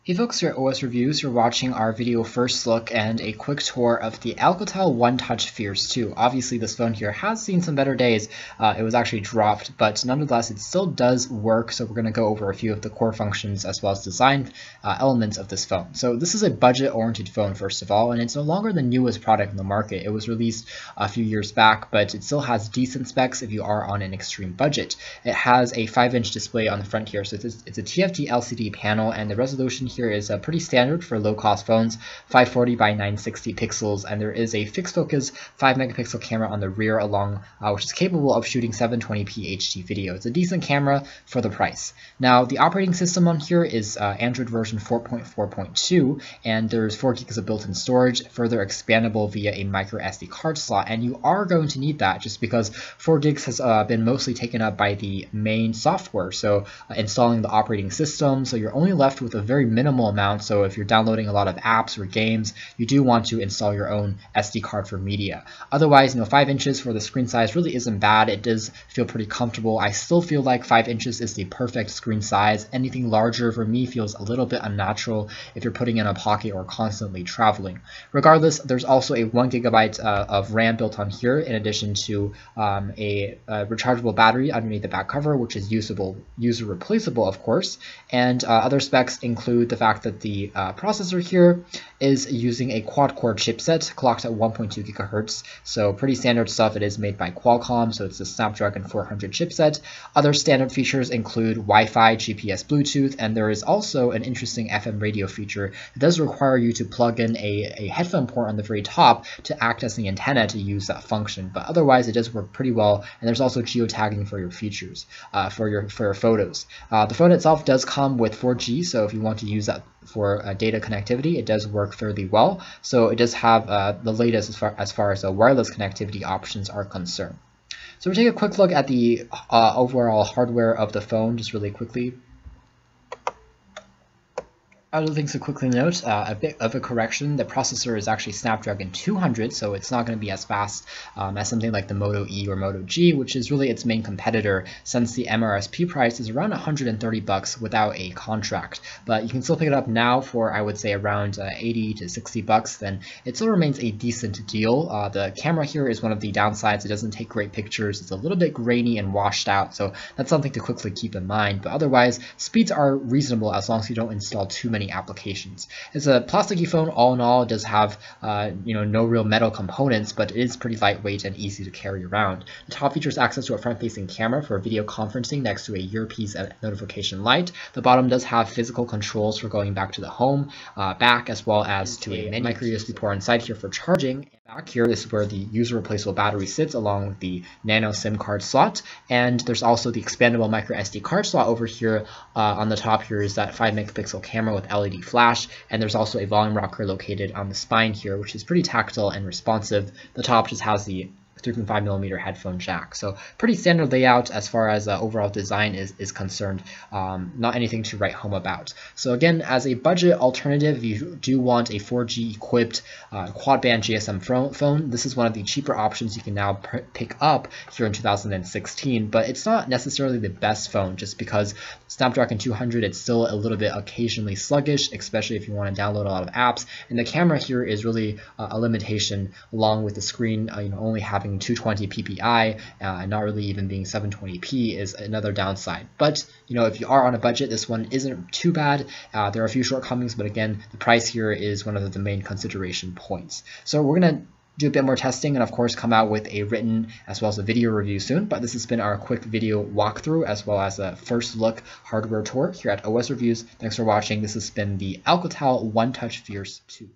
Hey folks, you're at OS Reviews. You're watching our video first look and a quick tour of the Alcatel One Touch Fierce 2. Obviously, this phone here has seen some better days. It was actually dropped, but nonetheless, it still does work. So we're going to go over a few of the core functions as well as design elements of this phone. So this is a budget-oriented phone, first of all, and it's no longer the newest product in the market. It was released a few years back, but it still has decent specs if you are on an extreme budget. It has a 5-inch display on the front here, so it's a TFT LCD panel, and the resolution here is pretty standard for low-cost phones, 540 by 960 pixels, and there is a fixed focus 5-megapixel camera on the rear which is capable of shooting 720p HD video. It's a decent camera for the price. Now, the operating system on here is Android version 4.4.2, and there's 4 gigs of built-in storage, further expandable via a microSD card slot, and you are going to need that just because 4 gigs has been mostly taken up by the main software, so installing the operating system, so you're only left with a very minimal amount. So if you're downloading a lot of apps or games, you do want to install your own SD card for media. Otherwise, 5 inches for the screen size really isn't bad. It does feel pretty comfortable. I still feel like 5 inches is the perfect screen size. Anything larger for me feels a little bit unnatural if you're putting in a pocket or constantly traveling. Regardless, there's also a 1 gigabyte of RAM built on here, in addition to a rechargeable battery underneath the back cover, which is user replaceable, of course. And other specs include the fact that the processor here is using a quad-core chipset clocked at 1.2 gigahertz, so pretty standard stuff. It is made by Qualcomm, so it's a Snapdragon 400 chipset. Other standard features include Wi-Fi, GPS, Bluetooth, and there is also an interesting FM radio feature. It does require you to plug in a headphone port on the very top to act as the antenna to use that function, but otherwise it does work pretty well, and there's also geotagging for your features, for your photos. The phone itself does come with 4G, so if you want to use that for data connectivity, it does work fairly well. So it does have the latest as far as wireless connectivity options are concerned. So we'll take a quick look at the overall hardware of the phone just really quickly. Other things to quickly note, a bit of a correction, the processor is actually Snapdragon 200, so it's not going to be as fast as something like the Moto E or Moto G, which is really its main competitor, since the MRSP price is around $130 without a contract. But you can still pick it up now for, I would say, around $80 to $60, then it still remains a decent deal. The camera here is one of the downsides. It doesn't take great pictures. It's a little bit grainy and washed out, so that's something to quickly keep in mind. But otherwise, speeds are reasonable as long as you don't install too many applications. It's a plasticky phone all in all. It does have no real metal components, but it is pretty lightweight and easy to carry around. The top features access to a front-facing camera for video conferencing next to a earpiece and notification light. The bottom does have physical controls for going back to the home, back, as well as to a micro USB port inside here for charging. Back here is where the user replaceable battery sits, along with the nano SIM card slot, and there's also the expandable micro SD card slot over here. On the top here is that 5-megapixel camera with LED flash, and there's also a volume rocker located on the spine here, which is pretty tactile and responsive. The top just has the 3.5mm headphone jack, so pretty standard layout as far as overall design is concerned. Not anything to write home about. So again, as a budget alternative, if you do want a 4G equipped quad-band GSM phone, this is one of the cheaper options you can now pick up here in 2016, but it's not necessarily the best phone just because Snapdragon 200, it's still a little bit occasionally sluggish, especially if you want to download a lot of apps, and the camera here is really a limitation, along with the screen only having 220 ppi and not really even being 720p is another downside. But if you are on a budget, this one isn't too bad. There are a few shortcomings, but again, the price here is one of the main consideration points. So we're gonna do a bit more testing and of course come out with a written as well as a video review soon, but this has been our quick video walkthrough as well as a first look hardware tour here at OS Reviews. Thanks for watching. This has been the Alcatel One Touch Fierce 2.